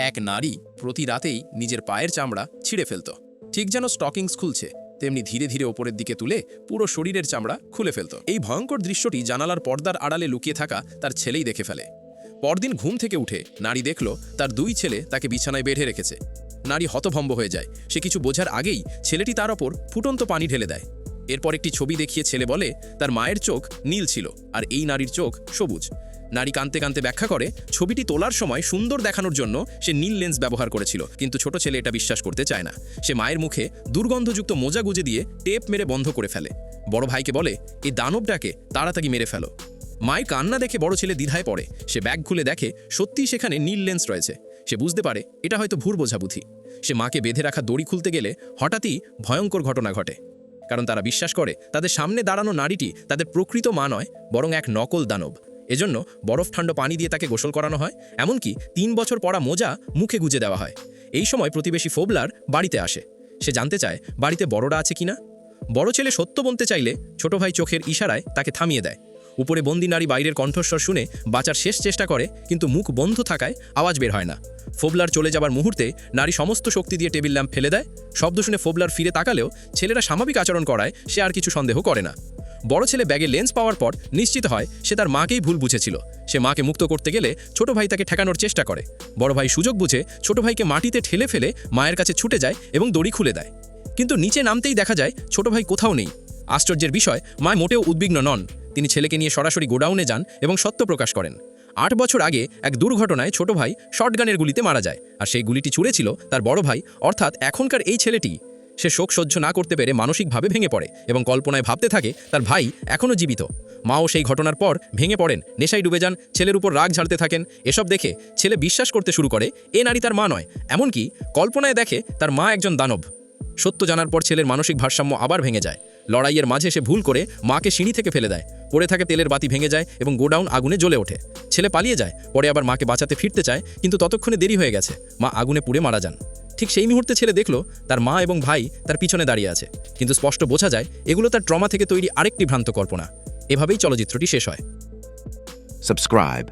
এক নারী প্রতি রাতেই নিজের পায়ের চামড়া ছিঁড়ে ফেলত। ঠিক যেন স্টকিংস খুলছে, তেমনি ধীরে ধীরে ওপরের দিকে তুলে পুরো শরীরের চামড়া খুলে ফেলত। এই ভয়ঙ্কর দৃশ্যটি জানালার পর্দার আড়ালে লুকিয়ে থাকা তার ছেলেই দেখে ফেলে। পরদিন ঘুম থেকে উঠে নারী দেখল তার দুই ছেলে তাকে বিছানায় বেঁধে রেখেছে। নারী হতভম্ব হয়ে যায়। সে কিছু বোঝার আগেই ছেলেটি তার ওপর ফুটন্ত পানি ঢেলে দেয়। এরপর একটি ছবি দেখিয়ে ছেলে বলে তার মায়ের চোখ নীল ছিল আর এই নারীর চোখ সবুজ। নারী কাঁদতে কাঁদতে ব্যাখ্যা করে ছবিটি তোলার সময় সুন্দর দেখানোর জন্য সে নীল লেন্স ব্যবহার করেছিল, কিন্তু ছোট ছেলে এটা বিশ্বাস করতে চায় না। সে মায়ের মুখে দুর্গন্ধযুক্ত মোজা গুজে দিয়ে টেপ মেরে বন্ধ করে ফেলে। বড় ভাইকে বলে এই দানবটাকে তাড়াতাড়ি মেরে ফেলো। মায়ের কান্না দেখে বড় ছেলে দ্বিধায় পড়ে। সে ব্যাগ খুলে দেখে সত্যিই সেখানে নীল লেন্স রয়েছে। সে বুঝতে পারে এটা হয়তো ভুল বোঝাবুঝি। সে মাকে বেঁধে রাখা দড়ি খুলতে গেলে হঠাৎই ভয়ঙ্কর ঘটনা ঘটে, কারণ তারা বিশ্বাস করে তাদের সামনে দাঁড়ানো নারীটি তাদের প্রকৃত মা নয়, বরং এক নকল দানব। এজন্য বরফ ঠান্ডা পানি দিয়ে তাকে গোসল করানো হয়, এমনকি 3 বছর পরা মোজা মুখে গুজে দেওয়া হয়। এই সময় প্রতিবেশী ফোবলার বাড়িতে আসে। সে জানতে চায় বাড়িতে বড়রা আছে কিনা। বড় ছেলে সত্য বলতে চাইলে ছোট ভাই চোখের ইশারায় তাকে থামিয়ে দেয়। উপরে বন্দি নারী বাইরের কণ্ঠস্বর শুনে বাঁচার শেষ চেষ্টা করে, কিন্তু মুখ বন্ধ থাকায় আওয়াজ বের হয় না। ফোবলার চলে যাবার মুহূর্তে নারী সমস্ত শক্তি দিয়ে টেবিল ল্যাম্প ফেলে দেয়। শব্দ শুনে ফোবলার ফিরে তাকালেও ছেলেরা স্বাভাবিক আচরণ করায় সে আর কিছু সন্দেহ করে না। বড় ছেলে ব্যাগে লেন্স পাওয়ার পর নিশ্চিত হয় সে তার মাকেই ভুল বুঝেছিল। সে মাকে মুক্ত করতে গেলে ছোট ভাই তাকে ঠেকানোর চেষ্টা করে। বড় ভাই সুযোগ বুঝে ছোট ভাইকে মাটিতে ঠেলে ফেলে মায়ের কাছে ছুটে যায় এবং দড়ি খুলে দেয়, কিন্তু নিচে নামতেই দেখা যায় ছোট ভাই কোথাও নেই। আশ্চর্যের বিষয়, মা মোটেও উদ্বিগ্ন নন। তিনি ছেলেকে নিয়ে সরাসরি গোডাউনে যান এবং সত্য প্রকাশ করেন। 8 বছর আগে এক দুর্ঘটনায় ছোট ভাই শটগানের গুলিতে মারা যায়, আর সেই গুলিটি ছুঁড়েছিল তার বড় ভাই, অর্থাৎ এখনকার এই ছেলেটি। সে শোক সহ্য না করতে পেরে মানসিকভাবে ভেঙে পড়ে এবং কল্পনায় ভাবতে থাকে তার ভাই এখনও জীবিত। মাও সেই ঘটনার পর ভেঙে পড়েন, নেশায় ডুবে যান, ছেলের উপর রাগ ঝাড়তে থাকেন। এসব দেখে ছেলে বিশ্বাস করতে শুরু করে এ নারী তার মা নয়, এমনকি কল্পনায় দেখে তার মা একজন দানব। সত্য জানার পর ছেলের মানসিক ভারসাম্য আবার ভেঙে যায়। লড়াইয়ের মাঝে সে ভুল করে মাকে সিঁড়ি থেকে ফেলে দেয়। পড়ে থাকে তেলের বাতি ভেঙে যায় এবং গোডাউন আগুনে জ্বলে ওঠে। ছেলে পালিয়ে যায়, পরে আবার মাকে বাঁচাতে ফিরতে চায়, কিন্তু ততক্ষণে দেরি হয়ে গেছে। মা আগুনে পুড়ে মারা যান। ঠিক সেই মুহূর্তে ছেলে দেখল তার মা এবং ভাই তার পিছনে দাঁড়িয়ে আছে, কিন্তু স্পষ্ট বোঝা যায় এগুলো তার ট্রমা থেকে তৈরি আরেকটি ভ্রান্ত কল্পনা। এভাবেই চলচ্চিত্রটি শেষ হয়। Subscribe.